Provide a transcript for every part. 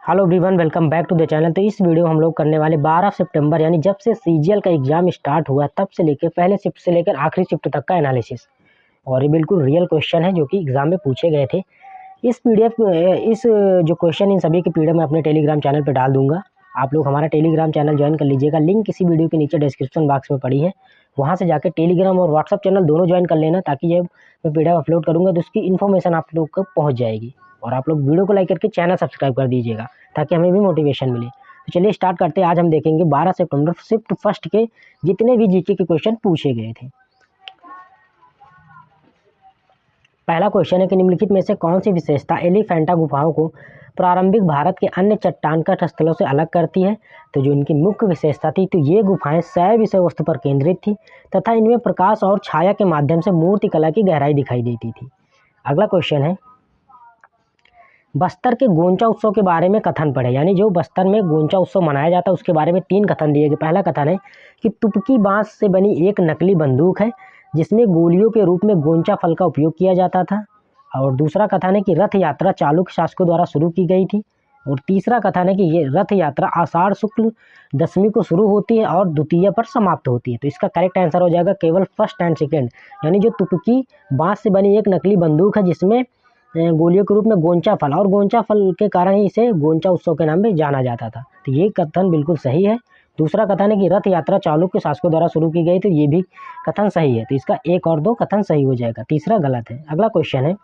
Hello everyone, welcome back to the channel. तो इस video में हम लोग करने वाले 12 सितंबर यानी जब से सीजीएल का एग्जाम स्टार्ट हुआ तब से लेकर पहले शिफ्ट से लेकर आखिरी शिफ्ट तक का एनालिसिस। और ये बिल्कुल रियल क्वेश्चन है जो कि एग्जाम में पूछे गए थे। इस जो क्वेश्चन इन सभी के पीडीएफ मैं अपने टेलीग्राम चैनल पर डाल दूंगा। आप लोग हमारा टेलीग्राम चैनल ज्वाइन कर लीजिएगा, लिंक इसी वीडियो के नीचे डिस्क्रिप्शन बॉक्स में पड़ी है। वहाँ से जाकर टेलीग्राम और व्हाट्सअप चैनल दोनों ज्वाइन कर लेना, ताकि जब मैं पीडीएफ अपलोड करूँगा तो उसकी इन्फॉर्मेशन आप लोग को पहुँच जाएगी। और आप लोग वीडियो को लाइक करके चैनल सब्सक्राइब कर दीजिएगा ताकि हमें भी मोटिवेशन मिले। तो चलिए स्टार्ट करते हैं। आज हम देखेंगे 12 सितंबर शिफ्ट फर्स्ट के जितने भी जीके के क्वेश्चन पूछे गए थे। पहला क्वेश्चन है कि निम्नलिखित में से कौन सी विशेषता एलिफेंटा गुफाओं को प्रारंभिक भारत के अन्य चट्टान कट स्थलों से अलग करती है। तो जो इनकी मुख्य विशेषता थी, तो ये गुफाएं सह विषय वस्तु पर केंद्रित थी तथा इनमें प्रकाश और छाया के माध्यम से मूर्ति कला की गहराई दिखाई देती थी। अगला क्वेश्चन है, बस्तर के गोंचा उत्सव के बारे में कथन पढ़े। यानी जो बस्तर में गोंचा उत्सव मनाया जाता है उसके बारे में 3 कथन दिए गए। पहला कथन है कि तुपकी बांस से बनी एक नकली बंदूक है जिसमें गोलियों के रूप में गोंचा फल का उपयोग किया जाता था। और दूसरा कथन है कि रथ यात्रा चालुक्य शासकों द्वारा शुरू की गई थी। और तीसरा कथन है कि ये रथ यात्रा आषाढ़ शुक्ल दशमी को शुरू होती है और द्वितीय पर समाप्त होती है। तो इसका करेक्ट आंसर हो जाएगा केवल फर्स्ट एंड सेकेंड। यानी जो तुपकी बांस से बनी एक नकली बंदूक है जिसमें गोलियों के रूप में गोंचा फल, और गोंचा फल के कारण ही इसे गोंचा उत्सव के नाम पे जाना जाता था। तो ये कथन बिल्कुल सही है। दूसरा कथन है कि रथ यात्रा चालुक्य शासकों द्वारा शुरू की गई, तो ये भी कथन सही है। तो इसका 1 और 2 कथन सही हो जाएगा, तीसरा गलत है। अगला क्वेश्चन है,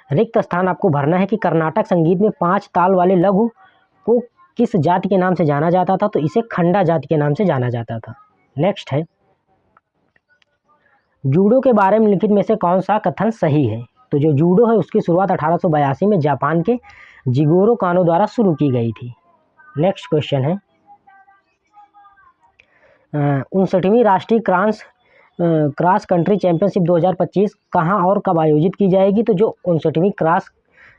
रिक्त स्थान आपको भरना है कि कर्नाटक संगीत में 5 ताल वाले लघु को किस जाति के नाम से जाना जाता था। तो इसे खंडा जाति के नाम से जाना जाता था। नेक्स्ट है, जूडो के बारे में लिखित में से कौन सा कथन सही है। तो जो जूडो है उसकी शुरुआत 1882 में जापान के जिगोरो कानो द्वारा शुरू की गई थी। नेक्स्ट क्वेश्चन है, 59वीं राष्ट्रीय क्रॉस कंट्री चैंपियनशिप 2025 कहाँ और कब आयोजित की जाएगी। तो जो 59वीं क्रॉस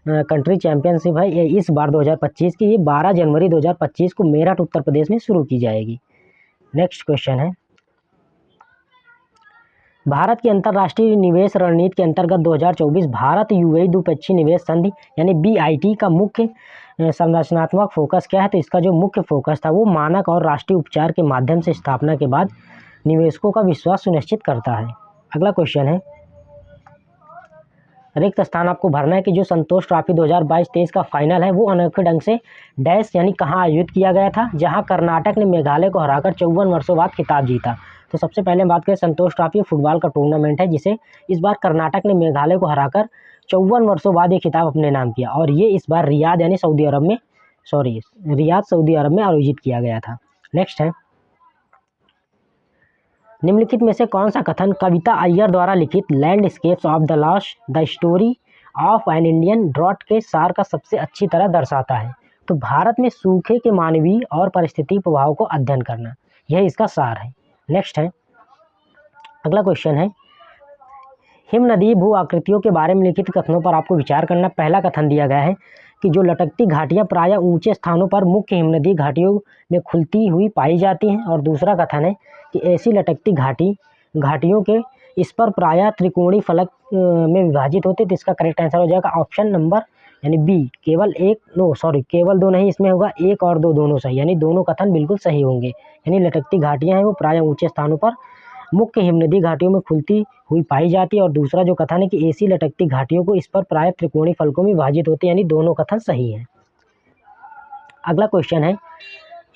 कंट्री चैंपियनशिप है ये इस बार 2025 की, ये 12 जनवरी 2025 को मेरठ उत्तर प्रदेश में शुरू की जाएगी। नेक्स्ट क्वेश्चन है, भारत की अंतर्राष्ट्रीय निवेश रणनीति के अंतर्गत 2024 भारत यूएई द्विपक्षीय निवेश संधि यानी BIT का मुख्य संरचनात्मक फोकस क्या है। तो इसका जो मुख्य फोकस था वो मानक और राष्ट्रीय उपचार के माध्यम से स्थापना के बाद निवेशकों का विश्वास सुनिश्चित करता है। अगला क्वेश्चन है, रिक्त स्थान आपको भरना है कि जो संतोष ट्रॉफी 2022-23 का फाइनल है वो अनोखे ढंग से डैश यानी कहाँ आयोजित किया गया था, जहां कर्नाटक ने मेघालय को हराकर 54 वर्षों बाद खिताब जीता। तो सबसे पहले हम बात करें, संतोष ट्रॉफी फुटबॉल का टूर्नामेंट है जिसे इस बार कर्नाटक ने मेघालय को हराकर 54 वर्षों बाद ये खिताब अपने नाम किया। और ये इस बार रियाद सऊदी अरब में आयोजित किया गया था। नेक्स्ट है, निम्नलिखित में से कौन सा कथन कविता अय्यर द्वारा लिखित landscapes of the lost the story of an Indian drought के सार का सबसे अच्छी तरह दर्शाता है। तो भारत में सूखे के मानवीय और परिस्थिति प्रभाव को अध्ययन करना, यह इसका सार है। नेक्स्ट है, अगला क्वेश्चन है, हिम नदी भू आकृतियों के बारे में लिखित कथनों पर आपको विचार करना। पहला कथन दिया गया है कि जो लटकती घाटियां प्रायः ऊंचे स्थानों पर मुख्य हिमनदी घाटियों में खुलती हुई पाई जाती हैं। और दूसरा कथन है कि ऐसी लटकती घाटियों के इस पर प्रायः त्रिकोणीय फलक में विभाजित होते। तो इसका करेक्ट आंसर हो जाएगा ऑप्शन नंबर यानी बी, केवल 2 नहीं, इसमें होगा 1 और 2 दोनों सही, यानी दोनों कथन बिल्कुल सही होंगे। यानी लटकती घाटियां हैं वो प्रायः ऊंचे स्थानों पर मुख्य हिमनदी घाटियों में खुलती हुई पाई जाती है। और दूसरा जो कथन है कि ऐसी लटकती घाटियों को इस पर प्रायः त्रिकोणीय फलकों में विभाजित होते, यानी दोनों कथन सही हैं। अगला क्वेश्चन है,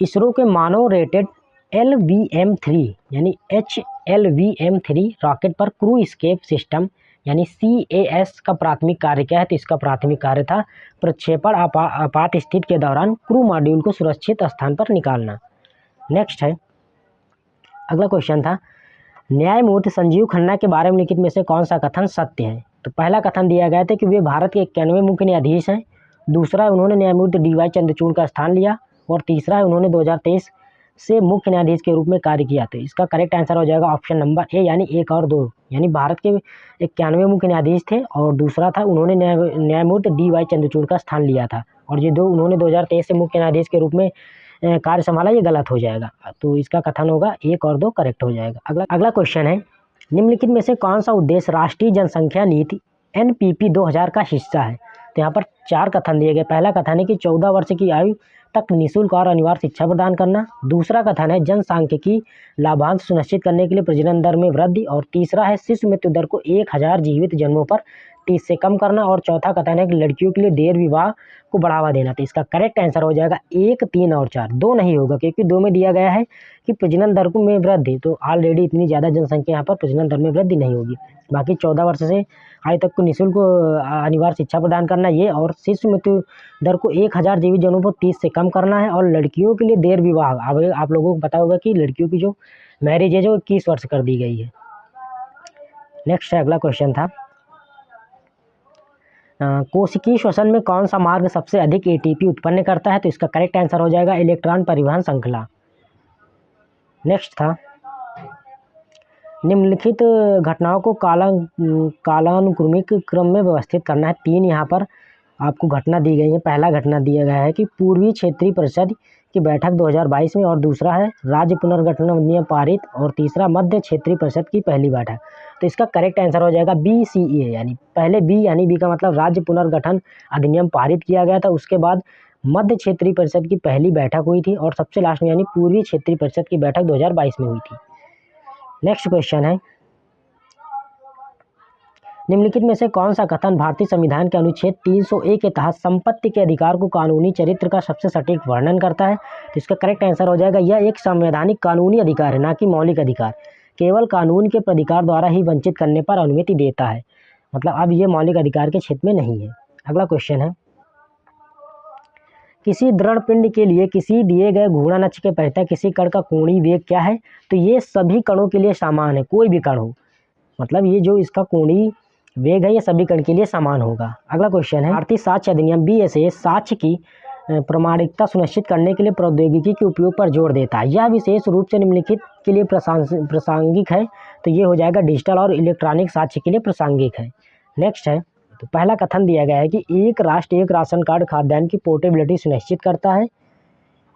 इसरो के मानव रेटेड LVM-3 यानी HLVM-3 रॉकेट पर क्रू एस्केप सिस्टम यानी CAS का प्राथमिक कार्य क्या है। तो इसका प्राथमिक कार्य था प्रक्षेपण आपात स्थिति के दौरान क्रू मॉड्यूल को सुरक्षित स्थान पर निकालना। नेक्स्ट है, अगला क्वेश्चन था, न्यायमूर्ति संजीव खन्ना के बारे में लिखित में से कौन सा कथन सत्य है। तो पहला कथन दिया गया था कि वे भारत के 91वें मुख्य न्यायाधीश हैं। दूसरा, उन्होंने न्यायमूर्ति DY चंद्रचूड़ का स्थान लिया। और तीसरा है, उन्होंने 2023 से मुख्य न्यायाधीश के रूप में कार्य किया। तो इसका करेक्ट आंसर हो जाएगा ऑप्शन नंबर ए, यानी 1 और 2। यानी भारत के 91वें मुख्य न्यायाधीश थे और दूसरा था उन्होंने न्यायमूर्ति DY चंद्रचूड़ का स्थान लिया था। और ये उन्होंने 2023 से मुख्य न्यायाधीश के रूप में कार्य संभाला, ये गलत हो जाएगा। तो इसका कथन होगा 1 और 2 करेक्ट हो जाएगा। अगला क्वेश्चन है, निम्नलिखित में से कौन सा उद्देश्य राष्ट्रीय जनसंख्या नीति NPP 2000 का हिस्सा है। तो यहाँ पर 4 कथन दिए गए। पहला कथन है कि 14 वर्ष की आयु तक निःशुल्क और अनिवार्य शिक्षा प्रदान करना। दूसरा कथन है जनसांख्यिकी लाभांश सुनिश्चित करने के लिए प्रजनन दर में वृद्धि। और तीसरा है शिशु मृत्यु दर को 1000 जीवित जन्मों पर 30 से कम करना। और चौथा कथन है कि लड़कियों के लिए देर विवाह को बढ़ावा देना। तो इसका करेक्ट आंसर हो जाएगा 1, 3 और 4। 2 नहीं होगा क्योंकि 2 में दिया गया है कि प्रजनन दर को में वृद्धि, तो ऑलरेडी इतनी ज़्यादा जनसंख्या यहाँ पर प्रजनन दर में वृद्धि नहीं होगी। बाकी 14 वर्ष से आयु तक को निःशुल्क अनिवार्य शिक्षा प्रदान करना ये, और शिशु मृत्यु दर को 1000 जीवित जन्मों पर 30 से कम करना है। और लड़कियों के लिए देर विवाह, अब आप लोगों को पता होगा कि लड़कियों की जो मैरिज एज है वो 21 वर्ष कर दी गई है। नेक्स्ट है, अगला क्वेश्चन था कोशिकीय श्वसन में कौन सा मार्ग सबसे अधिक एटीपी उत्पन्न करता है? तो इसका करेक्ट आंसर हो जाएगा इलेक्ट्रॉन परिवहन श्रृंखला। नेक्स्ट था निम्नलिखित घटनाओं को कालानुक्रमिक क्रम में व्यवस्थित करना है। 3 यहाँ पर आपको घटना दी गई है। पहला घटना दिया गया है कि पूर्वी क्षेत्रीय परिषद की बैठक 2022 में, और दूसरा है राज्य पुनर्गठन अधिनियम पारित, और तीसरा मध्य क्षेत्रीय परिषद की पहली बैठक। तो इसका करेक्ट आंसर हो जाएगा BCA, यानी पहले बी, यानी बी का मतलब राज्य पुनर्गठन अधिनियम पारित किया गया था, उसके बाद मध्य क्षेत्रीय परिषद की पहली बैठक हुई थी, और सबसे लास्ट में यानी पूर्वी क्षेत्रीय परिषद की बैठक 2022 में हुई थी। नेक्स्ट क्वेश्चन है निम्नलिखित में से कौन सा कथन भारतीय संविधान के अनुच्छेद 301 के तहत संपत्ति के अधिकार को कानूनी चरित्र का सबसे सटीक वर्णन करता है? तो इसका करेक्ट आंसर हो जाएगा यह एक संवैधानिक कानूनी अधिकार है, ना कि मौलिक अधिकार। केवल कानून के प्राधिकार द्वारा ही वंचित करने पर अनुमति देता है, मतलब अब ये मौलिक अधिकार के क्षेत्र में नहीं है। अगला क्वेश्चन है किसी दृढ़ पिंड के लिए किसी दिए गए घूर्णन अक्ष के परितः किसी कण का कोणीय वेग क्या है? तो ये सभी कणों के लिए समान है, कोई भी कण हो, मतलब ये जो इसका कोणीय वेग है ये सभी कण के लिए समान होगा। अगला क्वेश्चन है भारतीय साक्ष्य अधिनियम BSA साक्ष्य की प्रामाणिकता सुनिश्चित करने के लिए प्रौद्योगिकी के उपयोग पर जोर देता है। यह विशेष रूप से निम्नलिखित के लिए प्रासंगिक है। तो ये हो जाएगा डिजिटल और इलेक्ट्रॉनिक साक्ष्य के लिए प्रासंगिक है। नेक्स्ट है, तो पहला कथन दिया गया है कि एक राष्ट्र एक राशन कार्ड खाद्यान्न की पोर्टेबिलिटी सुनिश्चित करता है।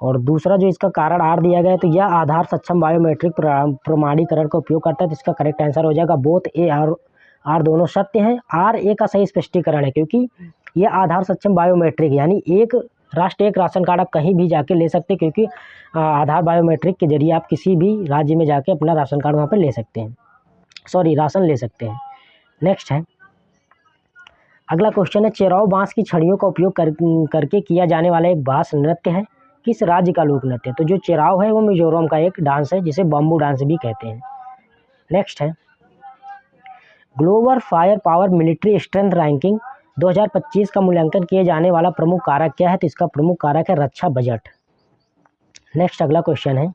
और दूसरा जो इसका कारण आर दिया गया है, तो यह आधार सक्षम बायोमेट्रिक प्रमाणीकरण का उपयोग करता है। तो इसका करेक्ट आंसर हो जाएगा बोथ ए और आर दोनों सत्य हैं। आर ए का सही स्पष्टीकरण है क्योंकि यह आधार सक्षम बायोमेट्रिक, यानी एक राष्ट्र एक राशन कार्ड आप कहीं भी जाके ले सकते हैं, क्योंकि आधार बायोमेट्रिक के जरिए आप किसी भी राज्य में जाके अपना राशन कार्ड वहाँ पर ले सकते हैं, राशन ले सकते हैं। नेक्स्ट है, अगला क्वेश्चन है चेराव बांस की छड़ियों का उपयोग करके किया जाने वाला एक बांस नृत्य है, किस राज्य का लोक नृत्य? तो जो चेराव है वो मिजोरम का एक डांस है जिसे बम्बू डांस भी कहते हैं। नेक्स्ट है, global fire power military strength ranking 2025 का मूल्यांकन किए जाने वाला प्रमुख कारक क्या है? तो इसका प्रमुख कारक है रक्षा बजट। नेक्स्ट अगला क्वेश्चन है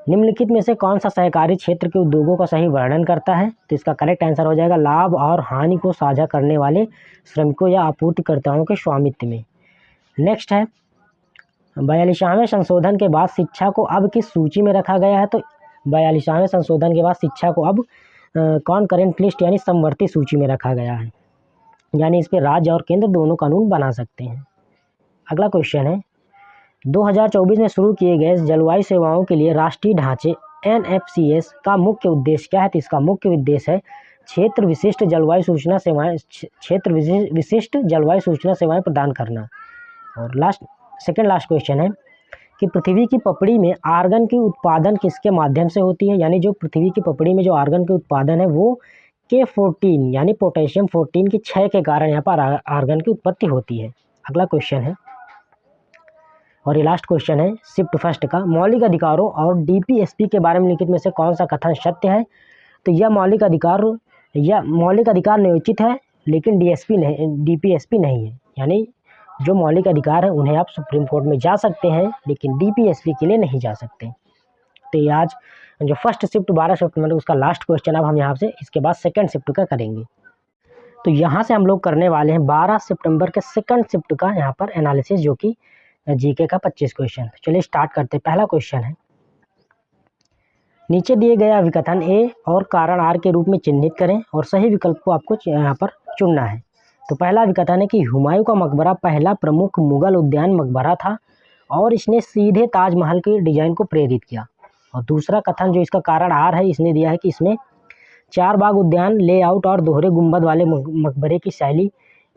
निम्नलिखित में से कौन सा सहकारी क्षेत्र के उद्योगों का सही वर्णन करता है? तो इसका करेक्ट आंसर हो जाएगा लाभ और हानि को साझा करने वाले श्रमिकों या आपूर्तिकर्ताओं के स्वामित्व में। नेक्स्ट है 42वें संशोधन के बाद शिक्षा को अब किस सूची में रखा गया है? तो 42वें संशोधन के बाद शिक्षा को अब कॉन्करेंट लिस्ट यानी समवर्ती सूची में रखा गया है, यानी इस पर राज्य और केंद्र दोनों कानून बना सकते हैं। अगला क्वेश्चन है 2024 में शुरू किए गए जलवायु सेवाओं के लिए राष्ट्रीय ढांचे NFCS का मुख्य उद्देश्य क्या है? तो इसका मुख्य उद्देश्य है क्षेत्र विशिष्ट जलवायु सूचना सेवाएं प्रदान करना। और सेकंड लास्ट क्वेश्चन है कि पृथ्वी की पपड़ी में आर्गन की उत्पादन किसके माध्यम से होती है? यानी जो पृथ्वी की पपड़ी में जो आर्गन की उत्पादन है वो K14 यानी पोटेशियम 14 की क्षय के कारण यहाँ पर आर्गन की उत्पत्ति होती है। अगला क्वेश्चन है और ये लास्ट क्वेश्चन है शिफ्ट फर्स्ट का, मौलिक अधिकारों और DPSP के बारे में लिखित में से कौन सा कथन सत्य है? तो यह मौलिक अधिकार नियोजित है लेकिन DPSP नहीं है, यानी जो मौलिक अधिकार है उन्हें आप सुप्रीम कोर्ट में जा सकते हैं लेकिन DPSP के लिए नहीं जा सकते। तो ये आज जो फर्स्ट शिफ्ट 12 शिफ्ट मतलब उसका लास्ट क्वेश्चन अब हम यहाँ से इसके बाद सेकंड शिफ्ट का करेंगे। तो यहाँ से हम लोग करने वाले हैं 12 सितंबर के सेकंड शिफ्ट का यहाँ पर एनालिसिस, जो कि जीके का 25 क्वेश्चन। चलिए स्टार्ट करते हैं। पहला क्वेश्चन है नीचे दिए गए अभिकथन ए और कारण आर के रूप में चिन्हित करें और सही विकल्प को आपको यहाँ पर चुनना है। तो पहला अभिकथन है कि हुमायूं का मकबरा पहला प्रमुख मुगल उद्यान मकबरा था और इसने सीधे ताजमहल के डिजाइन को प्रेरित किया। और दूसरा कथन जो इसका कारण आर है, इसने दिया है कि इसमें 4 बाग उद्यान लेआउट और दोहरे गुंबद वाले मकबरे की शैली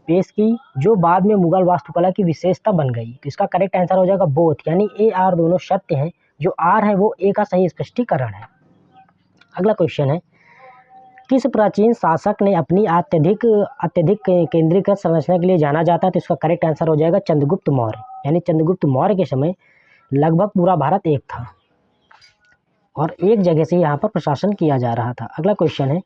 पेश की, जो बाद में मुगल वास्तुकला की विशेषता बन गई। तो इसका करेक्ट आंसर हो जाएगा बोथ, यानी ए आर दोनों सत्य हैं, जो आर है वो ए का सही स्पष्टीकरण है। अगला क्वेश्चन है, किस प्राचीन शासक ने अपनी अत्यधिक अत्यधिक केंद्रीकृत संरचना के लिए जाना जाता है? तो इसका करेक्ट आंसर हो जाएगा चंद्रगुप्त मौर्य, यानी चंद्रगुप्त मौर्य के समय लगभग पूरा भारत एक था और एक जगह से यहाँ पर प्रशासन किया जा रहा था। अगला क्वेश्चन है,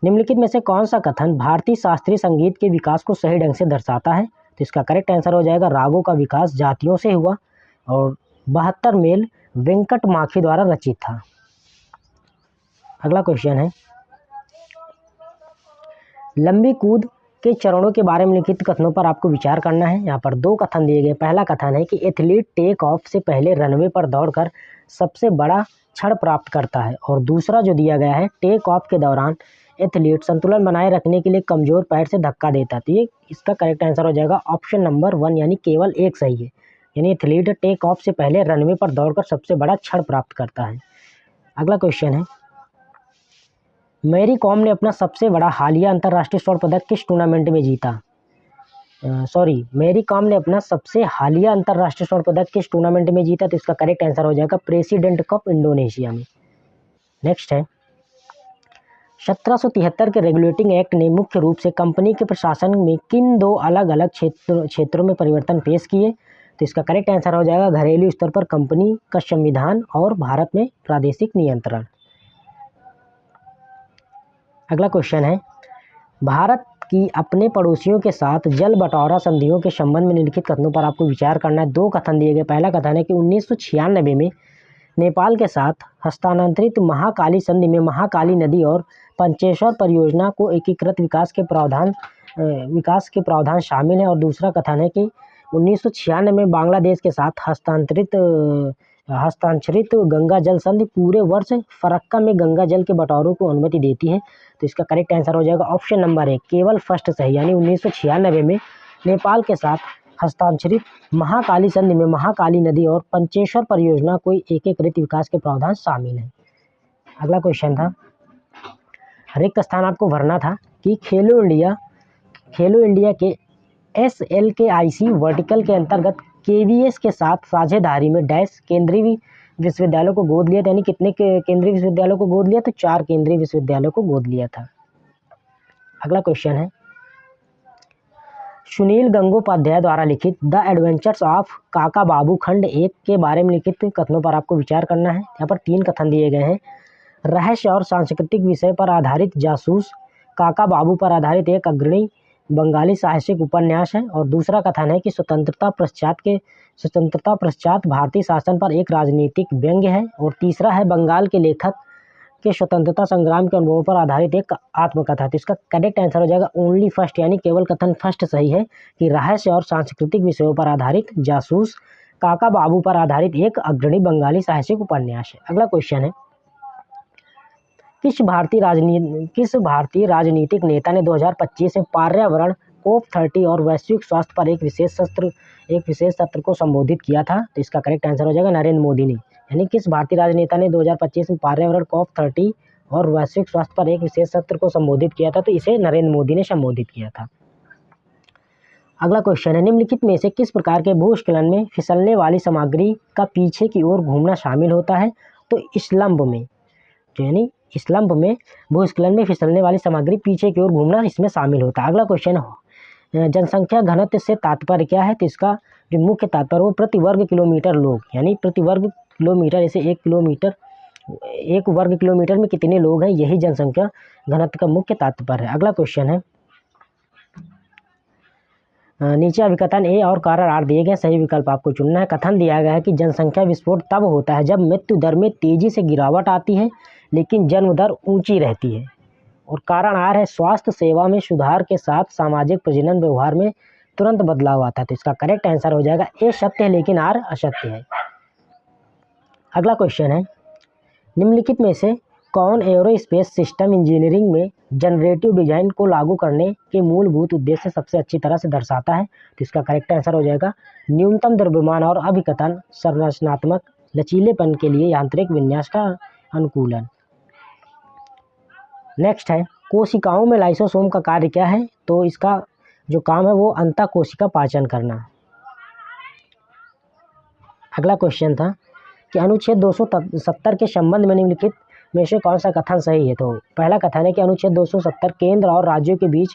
निम्नलिखित में से कौन सा कथन भारतीय शास्त्रीय संगीत के विकास को सही ढंग से दर्शाता है? तो इसका करेक्ट आंसर हो जाएगा रागों का विकास जातियों से हुआ और 72 मेल वेंकट माखी द्वारा रचित था। अगला क्वेश्चन है, लंबी कूद के चरणों के बारे में लिखित कथनों पर आपको विचार करना है। यहाँ पर दो कथन दिए गए। पहला कथन है कि एथलीट टेक ऑफ से पहले रनवे पर दौड़कर सबसे बड़ा क्षण प्राप्त करता है, और दूसरा जो दिया गया है, टेक ऑफ के दौरान एथलीट संतुलन बनाए रखने के लिए कमजोर पैर से धक्का देता है। तो ये इसका करेक्ट आंसर हो जाएगा ऑप्शन नंबर 1, यानी केवल एक सही है, यानी एथलीट टेक ऑफ से पहले रनवे पर दौड़कर सबसे बड़ा क्षण प्राप्त करता है। अगला क्वेश्चन है, मैरी कॉम ने अपना सबसे बड़ा हालिया अंतर्राष्ट्रीय स्वर्ण पदक किस टूर्नामेंट में जीता? मैरी कॉम ने अपना सबसे हालिया अंतर्राष्ट्रीय स्वर्ण पदक किस टूर्नामेंट में जीता? तो इसका करेक्ट आंसर हो जाएगा प्रेसिडेंट कप इंडोनेशिया में। नेक्स्ट है, 1773 के रेगुलेटिंग एक्ट ने मुख्य रूप से कंपनी के प्रशासन में किन दो अलग अलग क्षेत्रों में परिवर्तन पेश किए? तो इसका करेक्ट आंसर हो जाएगा घरेलू स्तर पर कंपनी का संविधान और भारत में प्रादेशिक नियंत्रण। अगला क्वेश्चन है, भारत की अपने पड़ोसियों के साथ जल बंटवारा संधियों के संबंध में निम्नलिखित कथनों पर आपको विचार करना है। दो कथन दिए गए। पहला कथन है कि 1996 में नेपाल के साथ हस्तांतरित महाकाली संधि में महाकाली नदी और पंचेश्वर परियोजना को एकीकृत विकास के प्रावधान शामिल है, और दूसरा कथन है कि 1996 में बांग्लादेश के साथ हस्ताक्षरित गंगा जल संधि पूरे वर्ष फरक्का में गंगा जल के बंटवारे को अनुमति देती है। तो इसका करेक्ट आंसर हो जाएगा ऑप्शन नंबर 1, केवल फर्स्ट सही, यानी 1996 में नेपाल के साथ हस्ताक्षरित महाकाली संधि में महाकाली नदी और पंचेश्वर परियोजना को एकीकृत विकास के प्रावधान शामिल है। अगला क्वेश्चन था, रिक्त स्थान आपको भरना था कि खेलो इंडिया के SLKIC वर्टिकल के अंतर्गत KVS के साथ साझेदारी में डैश केंद्रीय विश्वविद्यालयों को गोद लिया था, यानी कितने केंद्रीय विश्वविद्यालयों को गोद लिया? तो 4 केंद्रीय विश्वविद्यालयों को गोद लिया था। अगला क्वेश्चन है, सुनील गंगोपाध्याय द्वारा लिखित द एडवेंचर्स ऑफ काका बाबू खंड 1 के बारे में लिखित कथनों पर आपको विचार करना है। यहाँ पर 3 कथन दिए गए हैं। रहस्य और सांस्कृतिक विषय पर आधारित जासूस काका बाबू पर आधारित एक अग्रणी बंगाली साहसिक उपन्यास है, और दूसरा कथन है कि स्वतंत्रता पश्चात भारतीय शासन पर एक राजनीतिक व्यंग्य है, और तीसरा है बंगाल के लेखक के स्वतंत्रता संग्राम के अनुभवों पर आधारित एक आत्मकथा। तो इसका करेक्ट आंसर हो जाएगा ओनली फर्स्ट, यानी केवल कथन फर्स्ट सही है कि रहस्य और सांस्कृतिक विषयों पर आधारित जासूस काका बाबू पर आधारित एक अग्रणी बंगाली साहसिक उपन्यास है। अगला क्वेश्चन है, किस भारतीय राजनीतिक नेता ने 2025 में पर्यावरण COP30 और वैश्विक स्वास्थ्य पर एक विशेष सत्र को संबोधित किया था? तो इसका करेक्ट आंसर हो जाएगा नरेंद्र मोदी ने, यानी किस भारतीय राजनेता ने 2025 में पर्यावरण COP30 और वैश्विक स्वास्थ्य पर एक विशेष सत्र को संबोधित किया था? तो इसे नरेंद्र मोदी ने संबोधित किया था। अगला क्वेश्चन है, निम्नलिखित में से किस प्रकार के भूस्खलन में फिसलने वाली सामग्री का पीछे की ओर घूमना शामिल होता है? तो स्लंप में भूस्खलन में फिसलने वाली सामग्री पीछे की ओर घूमना इसमें शामिल होता है। अगला क्वेश्चन है, जनसंख्या घनत्व से तात्पर्य क्या है? तो इसका जो मुख्य तात्पर्य वो प्रति वर्ग किलोमीटर लोग, यानी प्रति वर्ग किलोमीटर, जैसे एक वर्ग किलोमीटर में कितने लोग हैं, यही जनसंख्या घनत्व का मुख्य तात्पर्य है। अगला क्वेश्चन है, नीचे अभिकथन ए और कारण आर दिए गए, सही विकल्प आपको चुनना है। कथन दिया गया है कि जनसंख्या विस्फोट तब होता है जब मृत्यु दर में तेजी से गिरावट आती है लेकिन जन्म दर ऊंची रहती है, और कारण आर है स्वास्थ्य सेवा में सुधार के साथ सामाजिक प्रजनन व्यवहार में तुरंत बदलाव आता है। तो इसका करेक्ट आंसर हो जाएगा ए सत्य है लेकिन आर असत्य है। अगला क्वेश्चन है, निम्नलिखित में से कौन एरोस्पेस सिस्टम इंजीनियरिंग में जनरेटिव डिजाइन को लागू करने के मूलभूत उद्देश्य सबसे अच्छी तरह से दर्शाता है? तो इसका करेक्ट आंसर हो जाएगा न्यूनतम द्रव्यमान और अभिकथन संरचनात्मक लचीलेपन के लिए यांत्रिक विन्यास का अनुकूलन। नेक्स्ट है, कोशिकाओं में लाइसोसोम का कार्य क्या है? तो इसका जो काम है वो अंतःकोशिका पाचन करना। अगला क्वेश्चन था कि अनुच्छेद 270 के संबंध में निम्नलिखित में से कौन सा कथन सही है। तो पहला कथन है कि अनुच्छेद 270 केंद्र और राज्यों के बीच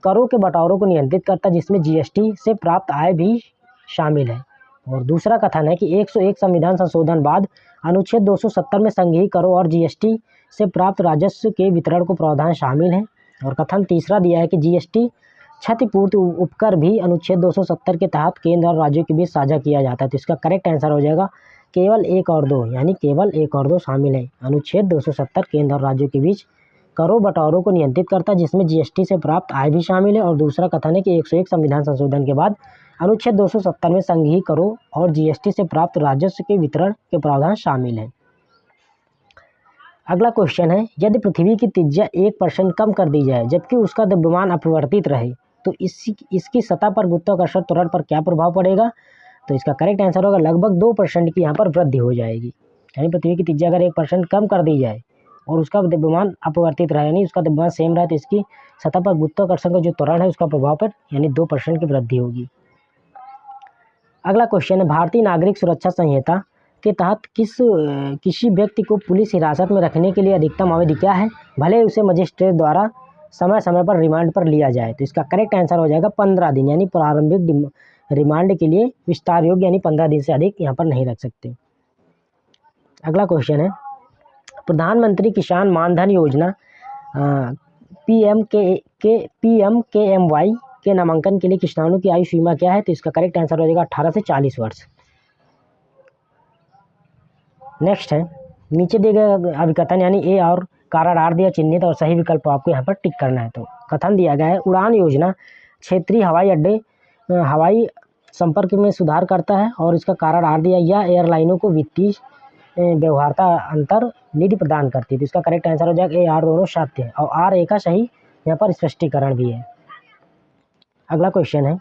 करों के बंटवारे को नियंत्रित करता है, जिसमें जीएसटी से प्राप्त आय भी शामिल है। और दूसरा कथन है कि 101 संविधान संशोधन बाद अनुच्छेद 270 में संघीय करों और जीएसटी से प्राप्त राजस्व के वितरण को प्रावधान शामिल है। और कथन तीसरा दिया है कि जीएसटी क्षतिपूर्ति उपकर भी अनुच्छेद 270 के तहत केंद्र और राज्यों के बीच साझा किया जाता है। तो इसका करेक्ट आंसर हो जाएगा केवल 1 और 2, यानी केवल 1 और 2 शामिल है। अनुच्छेद 270 केंद्र और राज्यों के बीच करों बंटवारों को नियंत्रित करता है, जिसमें जीएसटी से प्राप्त आय भी शामिल है। और दूसरा कथन है कि 101 संविधान संशोधन के बाद अनुच्छेद 270 में संघीय करों और जीएसटी से प्राप्त राजस्व के वितरण के प्रावधान शामिल हैं। अगला क्वेश्चन है, यदि पृथ्वी की त्रिज्या 1% कम कर दी जाए जबकि उसका द्रव्यमान अपरिवर्तित रहे तो इसकी सतह पर गुरुत्वाकर्षण त्वरण पर क्या प्रभाव पड़ेगा। तो इसका करेक्ट आंसर होगा लगभग 2% की यहाँ पर वृद्धि हो जाएगी। यानी पृथ्वी की त्रिज्या अगर 1% कम कर दी जाए और उसका द्रव्यमान अपरिवर्तित रहे, यानी उसका द्रव्यमान सेम रहे, तो इसकी सतह पर गुरुत्वाकर्षण का जो त्वरण है उसका प्रभाव पर यानी 2% की वृद्धि होगी। अगला क्वेश्चन है, भारतीय नागरिक सुरक्षा संहिता के तहत किसी व्यक्ति को पुलिस हिरासत में रखने के लिए अधिकतम अवधि क्या है, भले उसे मजिस्ट्रेट द्वारा समय समय पर रिमांड पर लिया जाए। तो इसका करेक्ट आंसर हो जाएगा 15 दिन, यानी प्रारंभिक रिमांड के लिए विस्तार योग्य यानी 15 दिन से अधिक यहाँ पर नहीं रख सकते। अगला क्वेश्चन है, प्रधानमंत्री किसान मानधन योजना PMKMY के नामांकन के लिए किसानों की आयु सीमा क्या है। तो इसका करेक्ट आंसर हो जाएगा 18 से 40 वर्ष। नेक्स्ट है, नीचे दिए गए अभिकथन यानी ए और कारण आर दिया चिन्हित और सही विकल्प आपको यहाँ पर टिक करना है। तो कथन दिया गया है, उड़ान योजना क्षेत्रीय हवाई अड्डे हवाई संपर्क में सुधार करता है। और इसका कारण आर दिया, यह एयरलाइनों को वित्तीय व्यवहारता अंतर निधि प्रदान करती है। तो इसका करेक्ट आंसर हो जाएगा ए आर दोनों सत्य है और आर ए का सही यहाँ पर स्पष्टीकरण भी है। अगला क्वेश्चन है,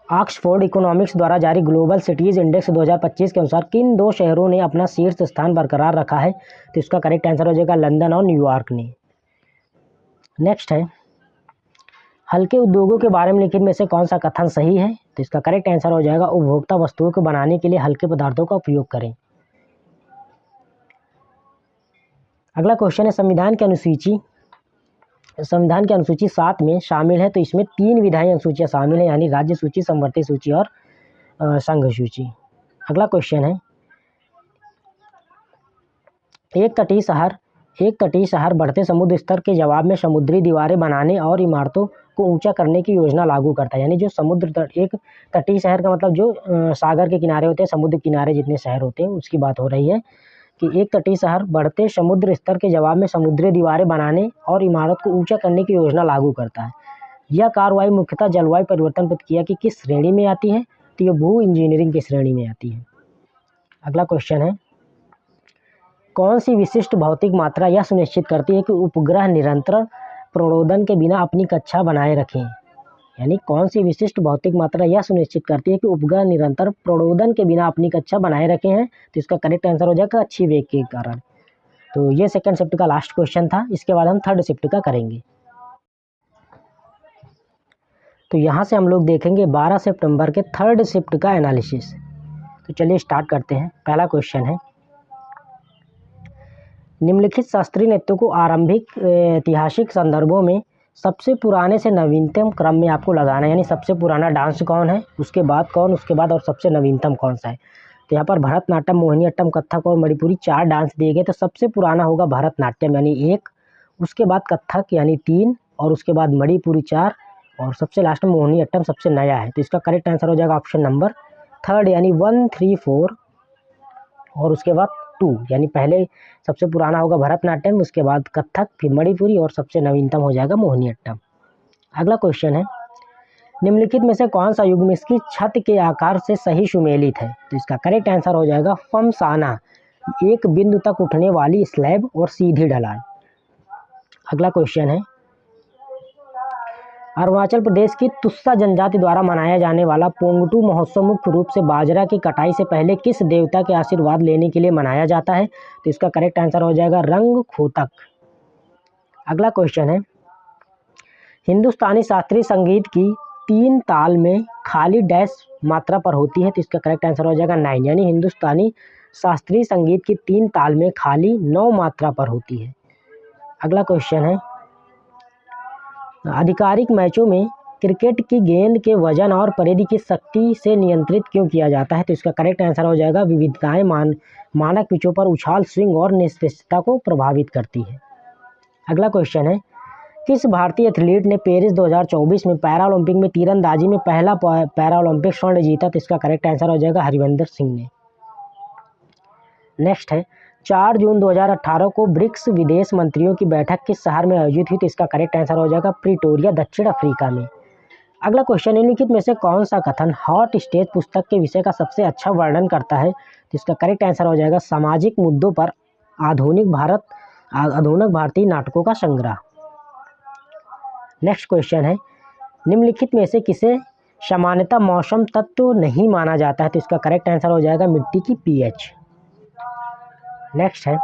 ऑक्सफोर्ड इकोनॉमिक्स द्वारा जारी ग्लोबल सिटीज इंडेक्स 2025 के अनुसार किन 2 शहरों ने अपना शीर्ष स्थान बरकरार रखा है। तो इसका करेक्ट आंसर हो जाएगा लंदन और न्यूयॉर्क ने। नेक्स्ट है, हल्के उद्योगों के बारे में लिखित में से कौन सा कथन सही है। तो इसका करेक्ट आंसर हो जाएगा उपभोक्ता वस्तुओं को बनाने के लिए हल्के पदार्थों का उपयोग करें। अगला क्वेश्चन है, संविधान की अनुसूची 7 में शामिल है। तो इसमें 3 विधायी अनुसूचियाँ शामिल हैं, यानी राज्य सूची, समवर्ती सूची और संघ सूची। अगला क्वेश्चन है, एक तटीय शहर बढ़ते समुद्र स्तर के जवाब में समुद्री दीवारें बनाने और इमारतों को ऊंचा करने की योजना लागू करता है। यानी जो एक तटीय शहर का मतलब जो सागर के किनारे होते हैं, समुद्र किनारे जितने शहर होते हैं उसकी बात हो रही है कि एक तटीय शहर बढ़ते समुद्र स्तर के जवाब में समुद्री दीवारें बनाने और इमारत को ऊंचा करने की योजना लागू करता है। यह कार्रवाई मुख्यतः जलवायु परिवर्तन प्रतिक्रिया की किस श्रेणी में आती है। तो ये भू इंजीनियरिंग की श्रेणी में आती है। अगला क्वेश्चन है, कौन सी विशिष्ट भौतिक मात्रा यह सुनिश्चित करती है कि उपग्रह निरंतर प्रणोदन के बिना अपनी कक्षा बनाए रखें। यानी कौन सी विशिष्ट भौतिक मात्रा यह सुनिश्चित करती है कि उपग्रह निरंतर प्रणोदन के बिना अपनी कक्षा बनाए रखे हैं। तो इसका करेक्ट आंसर हो जाएगा अच्छी वेग के कारण। तो ये सेकंड शिफ्ट का लास्ट क्वेश्चन था। इसके बाद हम थर्ड शिफ्ट का करेंगे। तो यहाँ से हम लोग देखेंगे 12 सितंबर के थर्ड शिफ्ट का एनालिसिस। तो चलिए स्टार्ट करते हैं। पहला क्वेश्चन है, निम्नलिखित शास्त्रीय नृत्यों को आरंभिक ऐतिहासिक संदर्भों में सबसे पुराने से नवीनतम क्रम में आपको लगाना है। यानी सबसे पुराना डांस कौन है, उसके बाद कौन, उसके बाद और सबसे नवीनतम कौन सा है। तो यहाँ पर भरतनाट्यम, मोहिनीअट्टम, कथक और मणिपुरी 4 डांस दिए गए। तो सबसे पुराना होगा भरतनाट्यम यानी 1, उसके बाद कथक यानी 3 और उसके बाद मणिपुरी 4 और सबसे लास्ट में मोहिनीअट्टम सबसे नया है। तो इसका करेक्ट आंसर हो जाएगा ऑप्शन नंबर 3 यानी 1, 3, 4 और उसके बाद 2, यानी पहले सबसे पुराना होगा भरतनाट्यम, उसके बाद कथक, फिर मणिपुरी और सबसे नवीनतम हो जाएगा मोहिनीअट्टम। अगला क्वेश्चन है, निम्नलिखित में से कौन सा युग्म इसकी छत के आकार से सही सुमेलित है। तो इसका करेक्ट आंसर हो जाएगा फमसाना, एक बिंदु तक उठने वाली स्लैब और सीधी ढलान। अगला क्वेश्चन है, अरुणाचल प्रदेश की तुस्सा जनजाति द्वारा मनाया जाने वाला पोंगटू महोत्सव मुख्य रूप से बाजरा की कटाई से पहले किस देवता के आशीर्वाद लेने के लिए मनाया जाता है। तो इसका करेक्ट आंसर हो जाएगा रंग खोतक। अगला क्वेश्चन है, हिंदुस्तानी शास्त्रीय संगीत की 3 ताल में खाली डैश मात्रा पर होती है, तो इसका करेक्ट आंसर हो जाएगा 9। यानी हिंदुस्तानी शास्त्रीय संगीत की 3 ताल में खाली 9 मात्रा पर होती है। अगला क्वेश्चन है, आधिकारिक मैचों में क्रिकेट की गेंद के वजन और परिधि की शक्ति से नियंत्रित क्यों किया जाता है, तो इसका करेक्ट आंसर हो जाएगा विविधताएं मानक पिचों पर उछाल, स्विंग और निश्चितता को प्रभावित करती है। अगला क्वेश्चन है, किस भारतीय एथलीट ने पेरिस 2024 में पैरालंपिक में तीरंदाजी में पहला पैरालंपिक स्वर्ण जीता, तो इसका करेक्ट आंसर हो जाएगा हरविंदर सिंह ने। नेक्स्ट है, 4 जून 2018 को ब्रिक्स विदेश मंत्रियों की बैठक किस शहर में आयोजित हुई, तो इसका करेक्ट आंसर हो जाएगा प्रिटोरिया, दक्षिण अफ्रीका में। अगला क्वेश्चन, निम्नलिखित में से कौन सा कथन हॉट स्टेज पुस्तक के विषय का सबसे अच्छा वर्णन करता है, तो इसका करेक्ट आंसर हो जाएगा सामाजिक मुद्दों पर आधुनिक भारतीय नाटकों का संग्रह। नेक्स्ट क्वेश्चन है, निम्नलिखित में से किसे सामान्यतः मौसम तत्व नहीं माना जाता है, तो इसका करेक्ट आंसर हो जाएगा मिट्टी की पीएच। नेक्स्ट है,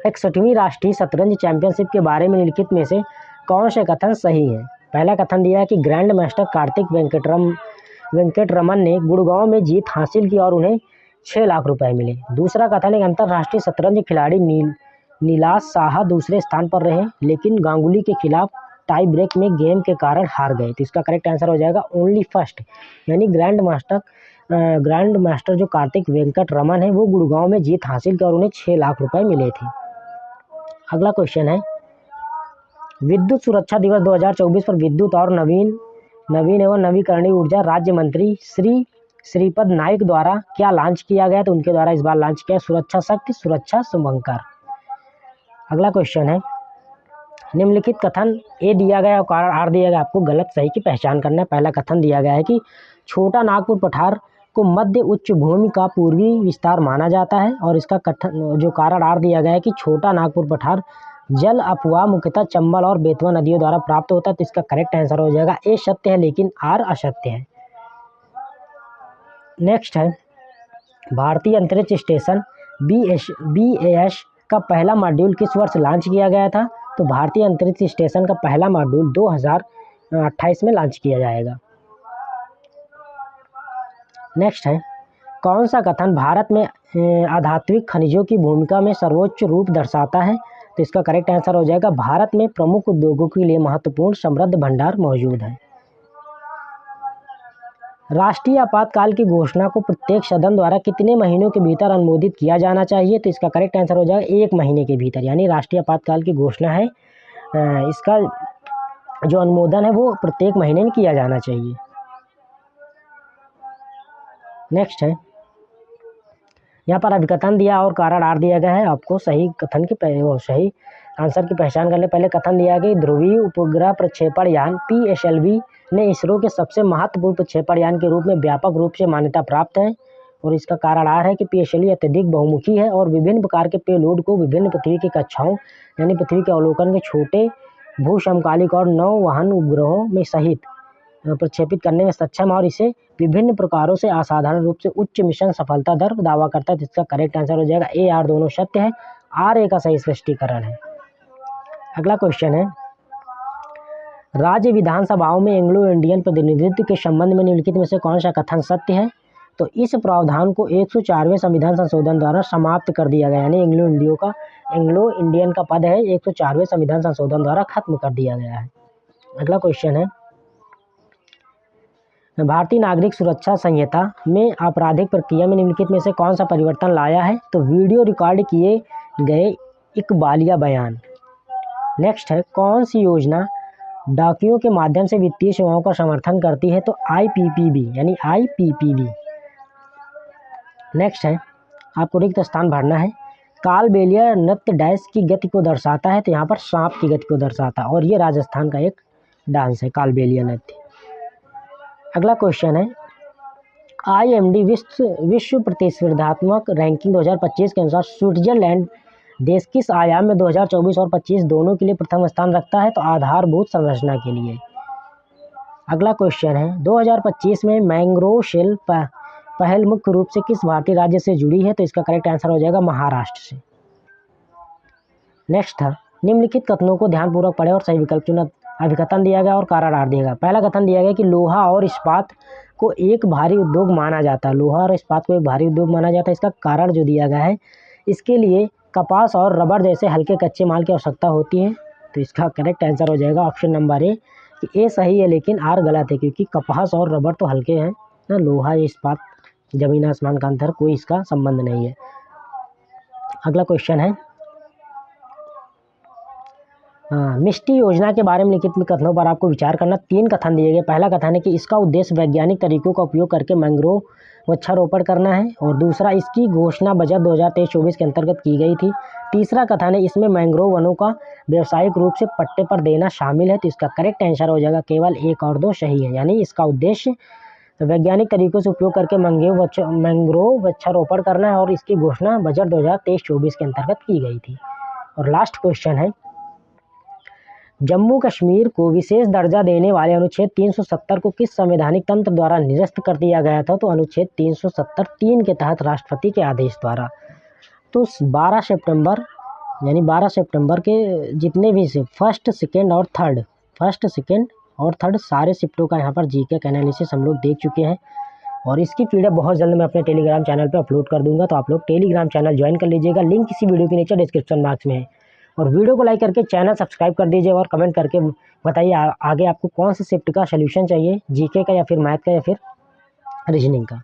61वीं राष्ट्रीय शतरंज चैंपियनशिप के बारे में निम्नलिखित में से कौन से कथन सही है। पहला कथन दिया है कि ग्रैंड मास्टर कार्तिक वेंकटरमन ने गुड़गांव में जीत हासिल की और उन्हें 6 लाख रुपए मिले। दूसरा कथन है, अंतर्राष्ट्रीय शतरंज खिलाड़ी नीलाश साहा दूसरे स्थान पर रहे, लेकिन गांगुली के खिलाफ टाई ब्रेक में गेम के कारण हार गए, तो इसका करेक्ट आंसर हो जाएगा ओनली फर्स्ट। यानी ग्रैंड मास्टर जो कार्तिक वेंकटरमन है वो गुड़गांव में जीत हासिल की और उन्हें 6 लाख रुपए मिले थे। अगला क्वेश्चन है, विद्युत सुरक्षा दिवस 2024 पर विद्युत और नवीन एवं नवीकरणीय ऊर्जा राज्य मंत्री श्रीपद नाइक द्वारा क्या लॉन्च किया गया, तो उनके द्वारा इस बार लॉन्च किया सुरक्षा शक्ति, सुरक्षा शुभंकर। अगला क्वेश्चन है, निम्नलिखित कथन ए दिया गया और कारण आर दिया गया, आपको गलत सही की पहचान करना है। पहला कथन दिया गया है कि छोटा नागपुर पठार को मध्य उच्च भूमि का पूर्वी विस्तार माना जाता है, और इसका कथन जो कारण आर दिया गया है कि छोटा नागपुर पठार जल अपवाह मुख्यतः चंबल और बेतवा नदियों द्वारा प्राप्त होता है, तो इसका करेक्ट आंसर हो जाएगा ए सत्य है लेकिन आर असत्य है। नेक्स्ट है, भारतीय अंतरिक्ष स्टेशन BAS का पहला मॉड्यूल किस वर्ष लॉन्च किया गया था, तो भारतीय अंतरिक्ष स्टेशन का पहला मॉड्यूल 2028 में लॉन्च किया जाएगा। नेक्स्ट है, कौन सा कथन भारत में आधात्विक खनिजों की भूमिका में सर्वोच्च रूप दर्शाता है, तो इसका करेक्ट आंसर हो जाएगा भारत में प्रमुख उद्योगों के लिए महत्वपूर्ण समृद्ध भंडार मौजूद है। राष्ट्रीय आपातकाल की घोषणा को प्रत्येक सदन द्वारा कितने महीनों के भीतर अनुमोदित किया जाना चाहिए, तो इसका करेक्ट आंसर हो जाएगा 1 महीने के भीतर। यानी राष्ट्रीय आपातकाल की घोषणा है, इसका जो अनुमोदन है वो प्रत्येक महीने में किया जाना चाहिए। नेक्स्ट है, यहाँ पर अभिकथन दिया और कारण आर दिया गया है, आपको सही कथन की सही आंसर की पहचान करने पहले कथन दिया गया कि ध्रुवीय उपग्रह प्रक्षेपण यान PSLV ने इसरो के सबसे महत्वपूर्ण प्रक्षेपण यान के रूप में व्यापक रूप से मान्यता प्राप्त है, और इसका कारण आर है कि PSLV अत्यधिक बहुमुखी है और विभिन्न प्रकार के पेलोड को विभिन्न पृथ्वी की कक्षाओं यानी पृथ्वी के अवलोकन के छोटे भूसमकालिक और नौवहन उपग्रहों में सहित प्रक्षेपित करने में सक्षम, और इसे विभिन्न प्रकारों से असाधारण रूप से उच्च मिशन सफलता दर दावा करता है, जिसका करेक्ट आंसर हो जाएगा ए आर दोनों सत्य है, आर ए का सही स्पष्टीकरण है। अगला क्वेश्चन है, राज्य विधानसभाओं में एंग्लो इंडियन प्रतिनिधित्व के संबंध में निम्नलिखित में से कौन सा कथन सत्य है, तो इस प्रावधान को 104वें संविधान संशोधन द्वारा समाप्त कर दिया गया। यानी एंग्लो इंडियन का पद है 104वें संविधान संशोधन द्वारा खत्म कर दिया गया है। अगला क्वेश्चन है, भारतीय नागरिक सुरक्षा संहिता में आपराधिक प्रक्रिया में निम्नलिखित में से कौन सा परिवर्तन लाया है, तो वीडियो रिकॉर्ड किए गए इकबालिया बयान। नेक्स्ट है, कौन सी योजना डाकियों के माध्यम से वित्तीय सेवाओं का समर्थन करती है, तो IPPB यानी IPPB। नेक्स्ट है, आपको रिक्त स्थान भरना है। कालबेलिया नृत्य डैश की गति को दर्शाता है, तो यहाँ पर सांप की गति को दर्शाता है, और ये राजस्थान का एक डांस है कालबेलिया नृत्य। अगला क्वेश्चन है, IMD विश्व प्रतिस्पर्धात्मक रैंकिंग 2025 के अनुसार स्विट्जरलैंड देश किस आयाम में 2024 और 25 दोनों के लिए प्रथम स्थान रखता है, तो आधारभूत संरचना के लिए। अगला क्वेश्चन है, 2025 में मैंग्रोव शेल पहल मुख्य रूप से किस भारतीय राज्य से जुड़ी है, तो इसका करेक्ट आंसर हो जाएगा महाराष्ट्र से। नेक्स्ट था, निम्नलिखित कथनों को ध्यानपूर्वक पढ़ें और सही विकल्प चुना। अभिकथन दिया गया और कारण दिया गया। पहला कथन दिया गया कि लोहा और इस्पात को एक भारी उद्योग माना जाता है। लोहा और इस्पात को एक भारी उद्योग माना जाता है। इसका कारण जो दिया गया है, इसके लिए कपास और रबर जैसे हल्के कच्चे माल की आवश्यकता होती है। तो इसका करेक्ट आंसर हो जाएगा ऑप्शन नंबर ए, कि ए सही है लेकिन आर गलत है, क्योंकि कपास और रबर तो हल्के हैं ना, लोहा इस्पात जमीन आसमान का अंतर, कोई इसका संबंध नहीं है। अगला क्वेश्चन है, मिष्टी योजना के बारे में लिखित कथनों पर आपको विचार करना। 3 कथन दिए गए। पहला कथन है कि इसका उद्देश्य वैज्ञानिक तरीकों का उपयोग करके मैंग्रोव वृक्षारोपण करना है, और दूसरा, इसकी घोषणा बजट 2023-24 के अंतर्गत की गई थी। तीसरा कथन है, इसमें मैंग्रोव वनों का व्यावसायिक रूप से पट्टे पर देना शामिल है। तो इसका करेक्ट आंसर हो जाएगा केवल 1 और 2 सही है, यानी इसका उद्देश्य वैज्ञानिक तरीकों से उपयोग करके मैंग्रोव वृक्षारोपण करना है, और इसकी घोषणा बजट 2023-24 के अंतर्गत की गई थी। और लास्ट क्वेश्चन है, जम्मू कश्मीर को विशेष दर्जा देने वाले अनुच्छेद 370 को किस संवैधानिक तंत्र द्वारा निरस्त कर दिया गया था? तो अनुच्छेद 370(3) के तहत राष्ट्रपति के आदेश द्वारा। तो 12 सितंबर यानी 12 सितंबर के जितने भी फर्स्ट, सेकेंड और थर्ड सारे शिफ्टों का यहाँ पर जीके का एनालिसिस हम लोग देख चुके हैं, और इसकी पीडीएफ बहुत जल्द मैं अपने टेलीग्राम चैनल पे अपलोड कर दूंगा। तो आप लोग टेलीग्राम चैनल ज्वाइन कर लीजिएगा, लिंक इसी वीडियो के नीचे डिस्क्रिप्शन बॉक्स में है। और वीडियो को लाइक करके चैनल सब्सक्राइब कर दीजिए, और कमेंट करके बताइए आगे आपको कौन से शिफ्ट का सोल्यूशन चाहिए, जीके का या फिर मैथ का या फिर रीजनिंग का।